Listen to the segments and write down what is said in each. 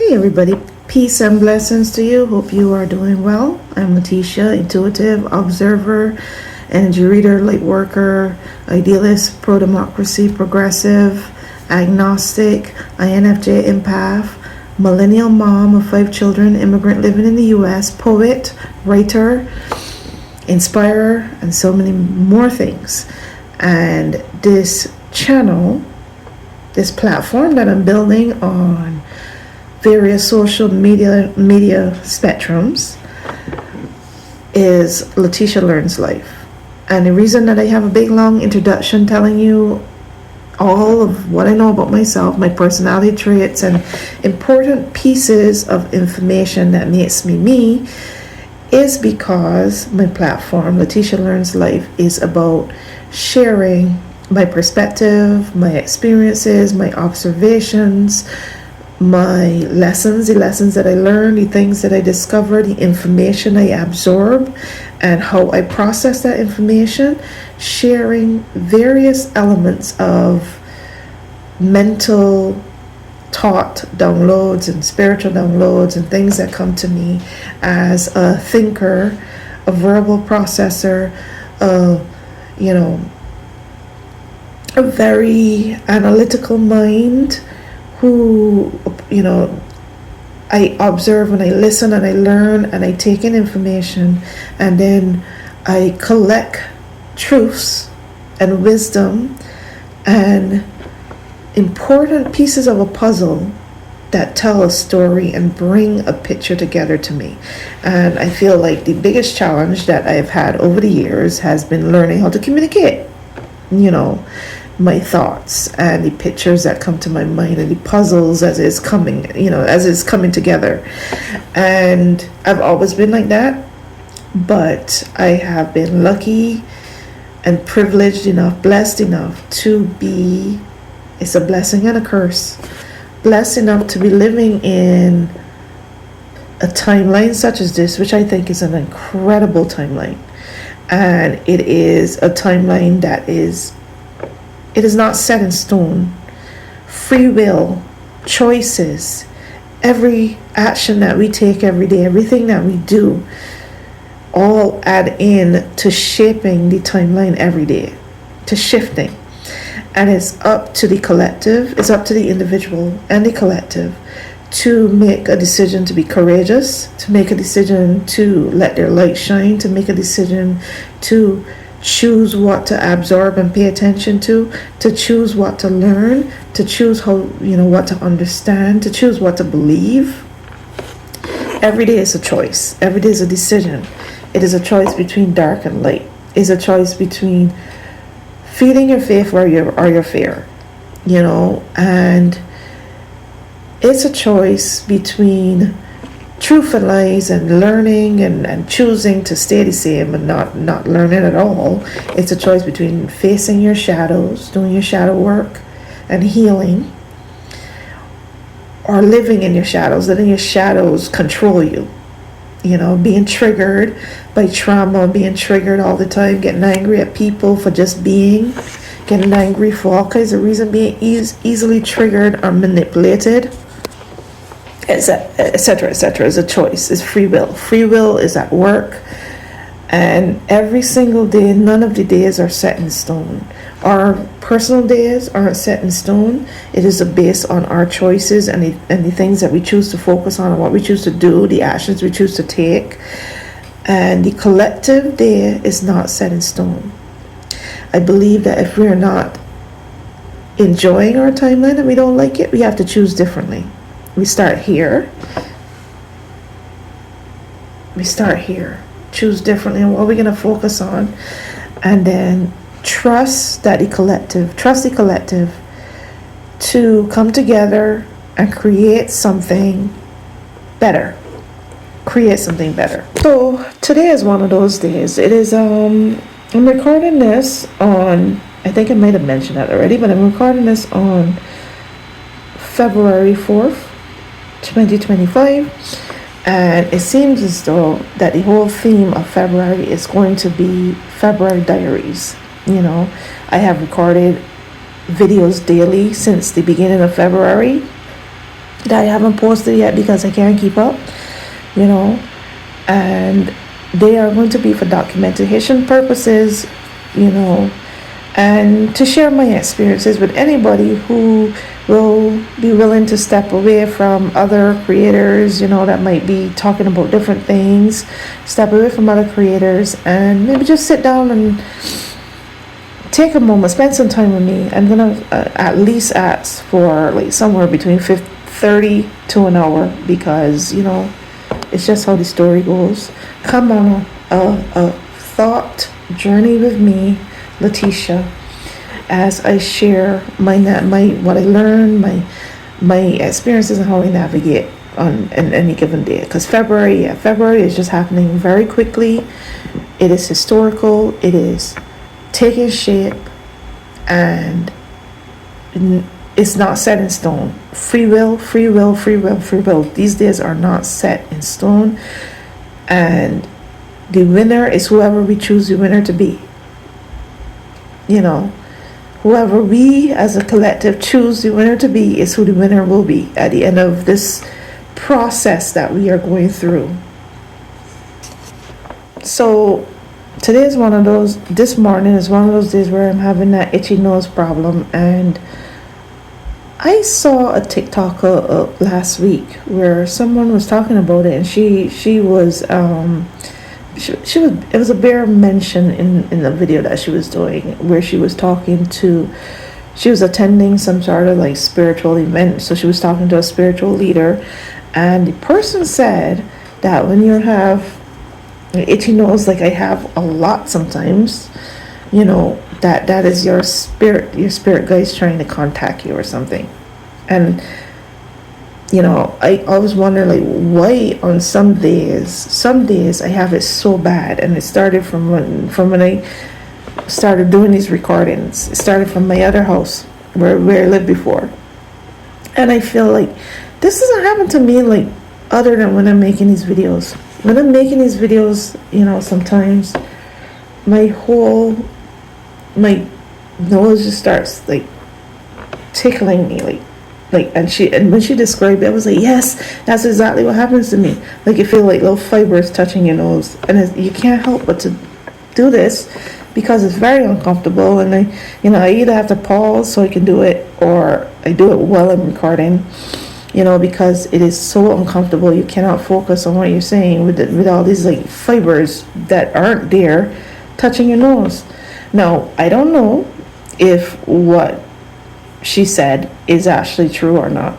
Hey everybody, peace and blessings to you. Hope you are doing well. I'm Letitia, intuitive, observer, energy reader, light worker, idealist, pro-democracy, progressive, agnostic, INFJ empath, millennial mom of 5 children, immigrant living in the US, poet, writer, inspirer, and so many more things. And this channel, this platform that I'm building on various social media spectrums is Letitia Learns Life. And the reason that I have a big long introduction telling you all of what I know about myself, my personality traits, and important pieces of information that makes me me is because my platform, Letitia Learns Life, is about sharing my perspective, my experiences, my observations, my lessons, the lessons that I learned, the things that I discovered, the information I absorb, and how I process that information, sharing various elements of mental thought downloads and spiritual downloads and things that come to me as a thinker, a verbal processor, a very analytical mind who, I observe and I listen and I learn and I take in information, and then I collect truths and wisdom and important pieces of a puzzle that tell a story and bring a picture together to me. And I feel like the biggest challenge that I've had over the years has been learning how to communicate, my thoughts and the pictures that come to my mind and the puzzles as it's coming together. And I've always been like that, but I have been lucky and privileged enough, blessed enough to be, it's a blessing and a curse, blessed enough to be living in a timeline such as this, which I think is an incredible timeline. And it is a timeline that it is not set in stone. Free will, choices, every action that we take every day, everything that we do, all add in to shaping the timeline every day, to shifting. And it's up to the collective, it's up to the individual and the collective to make a decision to be courageous, to make a decision to let their light shine, to make a decision to choose what to absorb and pay attention to choose what to learn, to choose how, what to understand, to choose what to believe. Every day is a choice. Every day is a decision. It is a choice between dark and light. It's a choice between feeding your faith or your fear, and it's a choice between truth and lies and learning and choosing to stay the same and not learning at all. It's a choice between facing your shadows, doing your shadow work and healing, or living in your shadows, letting your shadows control you. Being triggered by trauma, being triggered all the time, getting angry at people for just being, getting angry for all kinds of reasons, being easily triggered or manipulated, etc., etc. is a choice. It's free will. Free will is at work, and every single day, none of the days are set in stone. Our personal days aren't set in stone. It is based on our choices and the things that we choose to focus on and what we choose to do, the actions we choose to take. And the collective day is not set in stone. I believe that if we're not enjoying our timeline and we don't like it, we have to choose differently. We start here. Choose differently on what we're going to focus on, and then trust the collective to come together and create something better. So today is one of those days. It is I'm recording this on, I think I might have mentioned that already, but I'm recording this on February 4th, 2025, and it seems as though that the whole theme of February is going to be February Diaries. I have recorded videos daily since the beginning of February, that I haven't posted yet because I can't keep up, and they are going to be for documentation purposes, and to share my experiences with anybody who will be willing to step away from other creators, that might be talking about different things, step away from other creators, and maybe just sit down and take a moment, spend some time with me. I'm gonna at least ask for like somewhere between 30 to an hour, because it's just how the story goes. Come on a thought journey with me, Letitia, as I share my what I learned, my experiences, and how I navigate on any given day. Because February is just happening very quickly. It is historical. It is taking shape, and it's not set in stone. Free will. These days are not set in stone, and the winner is whoever we choose the winner to be. Whoever we as a collective choose the winner to be is who the winner will be at the end of this process that we are going through. So this morning is one of those days where I'm having that itchy nose problem, and I saw a TikTok last week where someone was talking about it, and she was it was a bare mention in the video that she was doing, where she was attending some sort of like spiritual event. So she was talking to a spiritual leader, and the person said that when you have itchy nose, like I have a lot sometimes, that is your spirit guides trying to contact you or something. And I always wonder, like, why on some days I have it so bad. And it started from when I started doing these recordings. It started from my other house where I lived before, and I feel like this doesn't happen to me, like, other than when I'm making these videos. When I'm making these videos, sometimes my nose just starts like tickling me, like, and when she described it, I was like, yes, that's exactly what happens to me. Like, you feel like little fibers touching your nose, and you can't help but to do this because it's very uncomfortable. And I either have to pause so I can do it, or I do it while I'm recording, because it is so uncomfortable. You cannot focus on what you're saying with all these like fibers that aren't there touching your nose. Now, I don't know if what she said is actually true or not,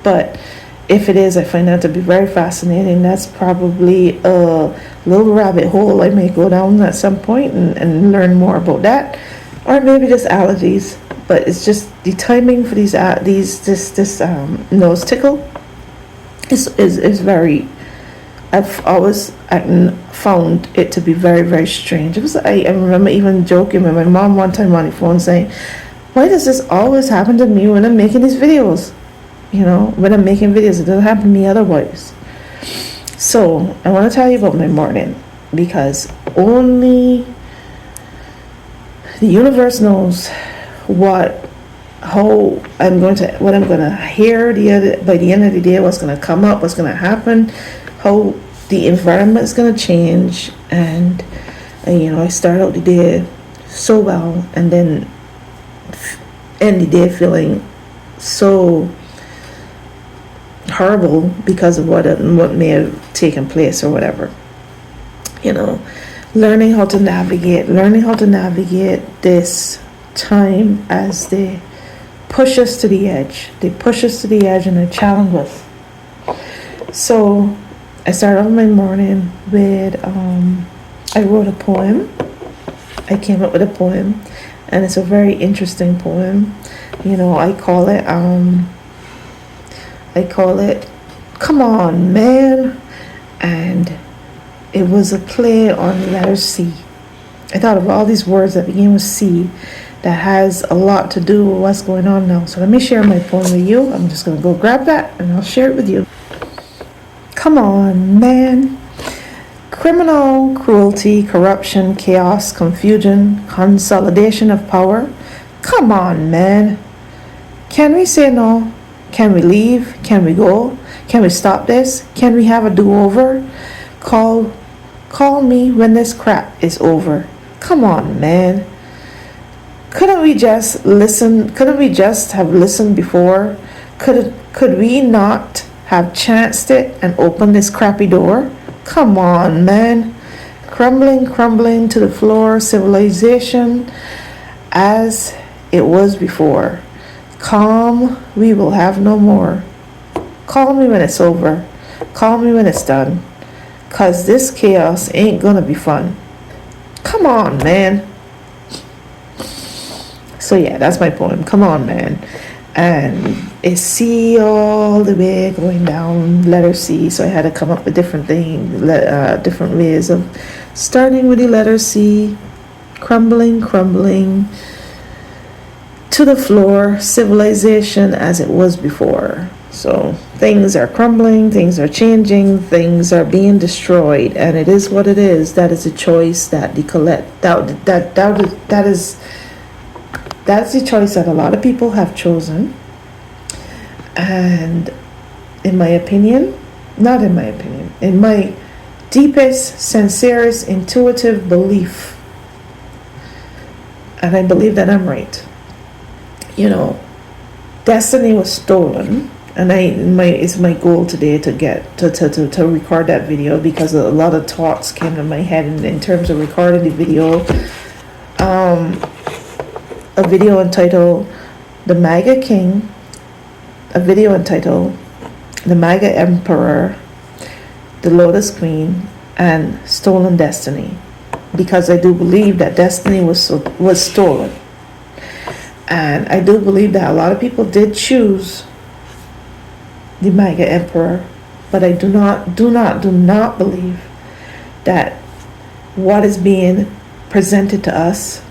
but if it is, I find that to be very fascinating. That's probably a little rabbit hole I may go down at some point and learn more about that, or maybe just allergies. But it's just the timing for this nose tickle is very. I've always found it to be very, very strange. I remember even joking with my mom one time on the phone saying, why does this always happen to me when I'm making these videos? When I'm making videos, it doesn't happen to me otherwise. So I want to tell you about my morning, because only the universe knows what I'm going to hear by the end of the day, what's going to come up, what's going to happen, how the environment is going to change. And I start out the day so well, and then end the day feeling so horrible because of what may have taken place or whatever. Learning how to navigate this time as they push us to the edge. They push us to the edge and they challenge us. So I started off my morning with I wrote a poem. I came up with a poem, and it's a very interesting poem. I call it Come On Man, and it was a play on the letter C. I thought of all these words that begin with C that has a lot to do with what's going on now. So let me share my poem with you. I'm just going to go grab that and I'll share it with you. Come on, man. Criminal cruelty, corruption, chaos, confusion, consolidation of power. Come on, man. Can we say no? Can we leave? Can we go? Can we stop this? Can we have a do-over? Call me when this crap is over. Come on, man. Couldn't we just listen? Couldn't we just have listened before? Could we not have chanced it and opened this crappy door? Come on, man. Crumbling to the floor, civilization as it was before. Calm, we will have no more. Call me when it's over. Call me when it's done. 'Cause this chaos ain't gonna be fun. Come on, man. So yeah, that's my poem. Come on, man. And it's C all the way going down, letter C. So I had to come up with different things, different ways of starting with the letter C, crumbling to the floor, civilization as it was before. So things are crumbling, things are changing, things are being destroyed, and it is what it is. That is a choice that that's the choice that a lot of people have chosen. And in my opinion, not in my opinion, in my deepest, sincerest, intuitive belief, and I believe that I'm right, destiny was stolen. And it's my goal today to get to record that video, because a lot of thoughts came to my head in terms of recording the video. A video entitled The MAGA King, a video entitled The MAGA Emperor, The Lotus Queen, and Stolen Destiny, because I do believe that destiny was stolen. And I do believe that a lot of people did choose the MAGA Emperor, but I do not believe that what is being presented to us,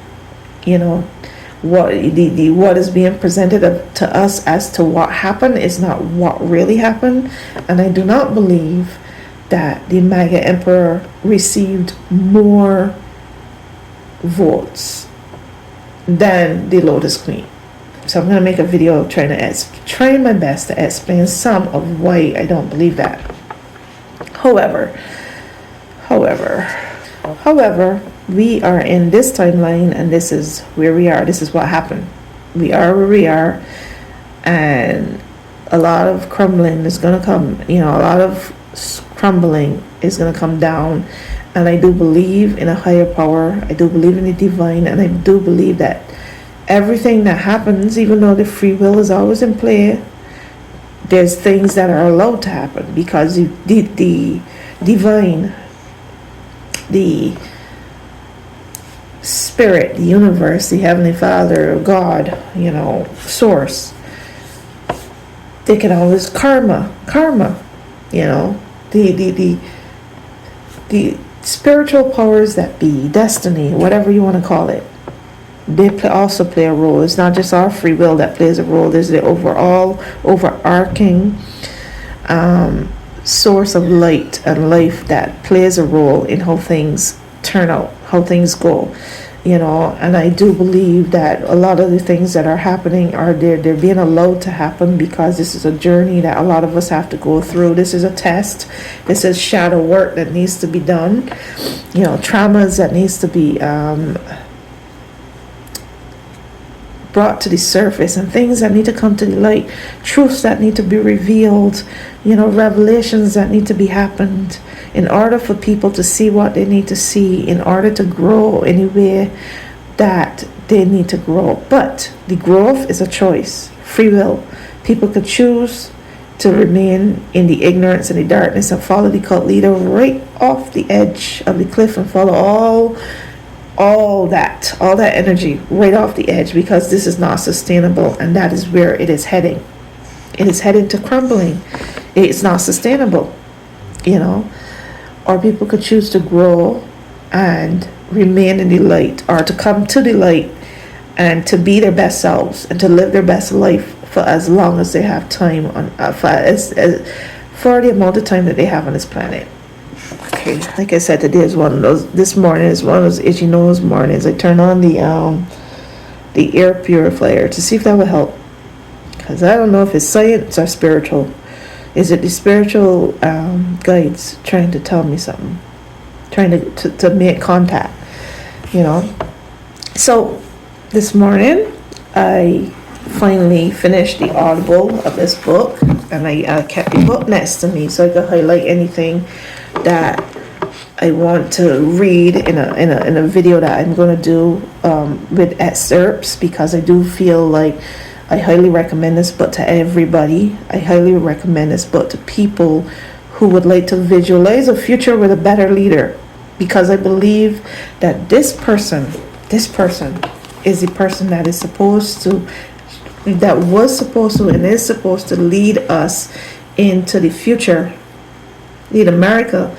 what is being presented to us as to what happened is not what really happened. And I do not believe that the MAGA Emperor received more votes than the Lotus Queen. So I'm going to make a video trying my best to explain some of why I don't believe that. However, we are in this timeline, and this is where we are. This is what happened. We are where we are, and a lot of crumbling is going to come. A lot of crumbling is going to come down. And I do believe in a higher power. I do believe in the divine, and I do believe that everything that happens, even though the free will is always in play, there's things that are allowed to happen, because the divine, the spirit, the universe, the Heavenly Father, God, source, they can always karma, the spiritual powers that be, destiny, whatever you want to call it, they also play a role. It's not just our free will that plays a role. There's the overarching source of light and life that plays a role in how things turn out, how things go. And I do believe that a lot of the things that are happening they're being allowed to happen, because this is a journey that a lot of us have to go through. This is a test. This is shadow work that needs to be done. Traumas that needs to be brought to the surface, and things that need to come to the light, truths that need to be revealed, revelations that need to be happened in order for people to see what they need to see, in order to grow any way that they need to grow. But the growth is a choice, free will. People could choose to remain in the ignorance and the darkness and follow the cult leader right off the edge of the cliff and follow all that energy right off the edge, because this is not sustainable, and that is where it is heading. It is heading to crumbling. It's not sustainable, or people could choose to grow and remain in the light, or to come to the light and to be their best selves and to live their best life for as long as they have time for the amount of time that they have on this planet. Okay, like I said, this morning is one of those itchy nose mornings. I turn on the air purifier to see if that would help, because I don't know if it's science or spiritual. Is it the spiritual guides trying to tell me something, trying to make contact, you know? So this morning I finally finished the audible of this book, and I kept the book next to me so I could highlight anything that I want to read in a video that I'm going to do with excerpts, because I do feel like I highly recommend this book to everybody. I highly recommend this book to people who would like to visualize a future with a better leader, because I believe that this person is the person that is supposed to, that was supposed to and is supposed to lead us into the future, lead America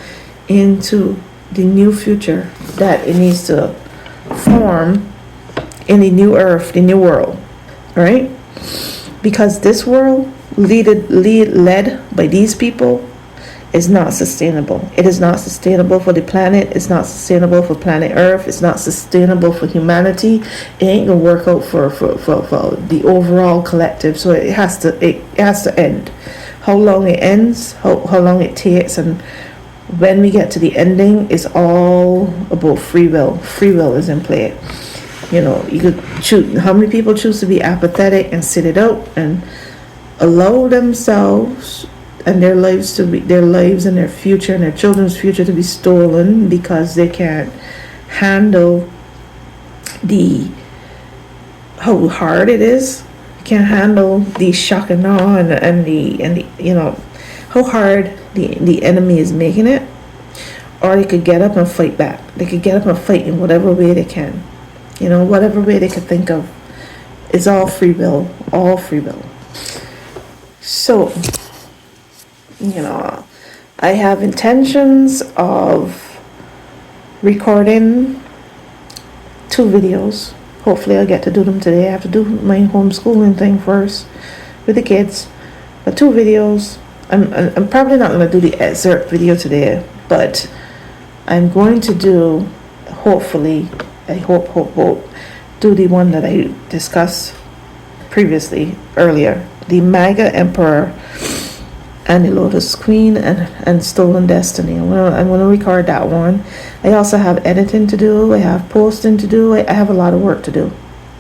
into the new future that it needs to form in the new earth, the new world, right? Because this world led by these people is not sustainable. It is not sustainable for the planet. It's not sustainable for planet Earth. It's not sustainable for humanity. It ain't gonna work out for the overall collective. So it has to end. How long it ends, how long it takes, and when we get to the ending, is all about free will. Free will is in play. You know, you could choose. How many people choose to be apathetic and sit it out and allow themselves and their lives and their future and their children's future to be stolen because they can't handle how hard it is. Can't handle the shock and awe and the you know how hard the enemy is making it. Or they could get up and fight back. They could get up and fight in whatever way they can, you know, whatever way they could think of. It's all free will, all free will. So, you know, I have intentions of recording 2 videos. Hopefully I'll get to do them today. I have to do my homeschooling thing first with the kids. But 2 videos. I'm probably not going to do the excerpt video today, but I'm going to do, hopefully, I hope, do the one that I discussed previously, earlier. The MAGA Emperor and the Lotus Queen and Stolen Destiny. I'm going to record that one. I also have editing to do. I have posting to do. I have a lot of work to do.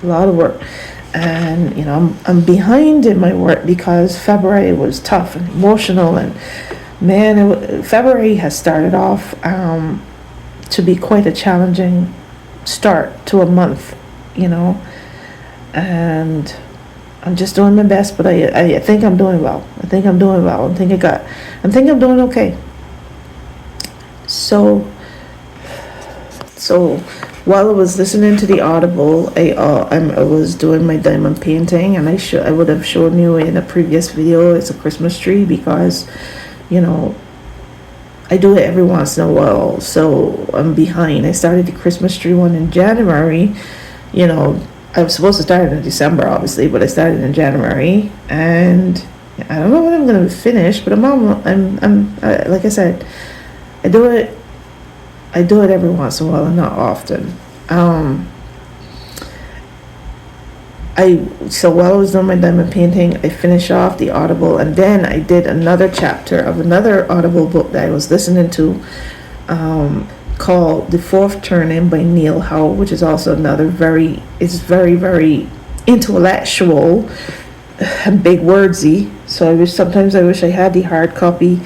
A lot of work. And, you know, I'm behind in my work because February was tough and emotional. And, man, February has started off to be quite a challenging start to a month, you know. And I'm just doing my best, but I think I'm doing well. I think I'm doing doing okay. So while I was listening to the audible, I was doing my diamond painting, and I would have shown you in a previous video. It's a Christmas tree because, you know, I do it every once in a while, so I'm behind. I started the Christmas tree one in January. You know, I was supposed to start in December, obviously, but I started in January, and I don't know when I'm going to finish. But I'm like I said, I do it every once in a while and not often. So while I was doing my diamond painting, I finished off the audible, and then I did another chapter of another audible book that I was listening to, called The Fourth Turning by Neil Howe, which is also another very, very intellectual and big wordsy. So sometimes I wish I had the hard copy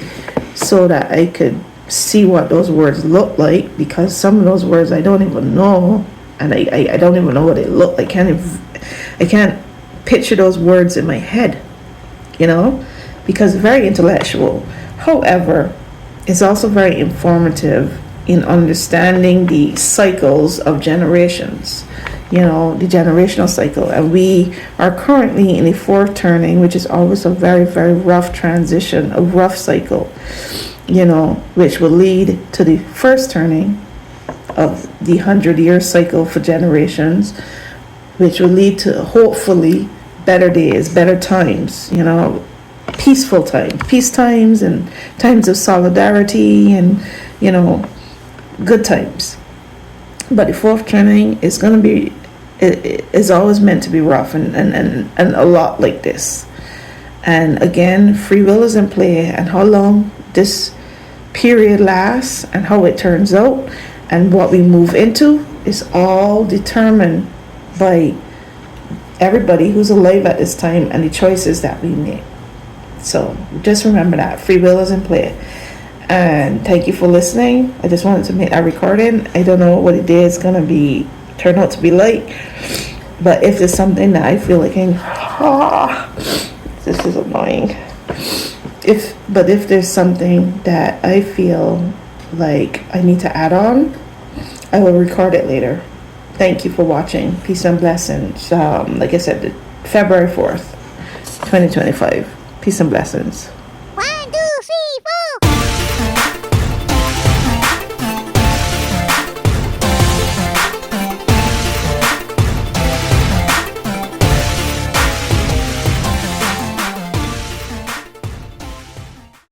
so that I could see what those words look like, because some of those words I don't even know, and I don't even know what they look like. I can't picture those words in my head, you know, because it's very intellectual. However, it's also very informative in understanding the cycles of generations, you know, the generational cycle. And we are currently in the fourth turning, which is always a very, very rough transition, a rough cycle, you know, which will lead to the first turning of the 100-year cycle for generations, which will lead to hopefully better days, better times, you know, peace times and times of solidarity and, you know, good times. But the fourth turning is going to be it is always meant to be rough and a lot like this. And again, free will is in play, and how long this period lasts and how it turns out and what we move into is all determined by everybody who's alive at this time and the choices that we make. So just remember that free will is in play. And thank you for listening. I just wanted to make that recording. I don't know what the day is gonna be turn out to be like, but if there's something that I feel like this is annoying. If there's something that I feel like I need to add on, I will record it later. Thank you for watching. Peace and blessings. Like I said, February 4th, 2025. Peace and blessings.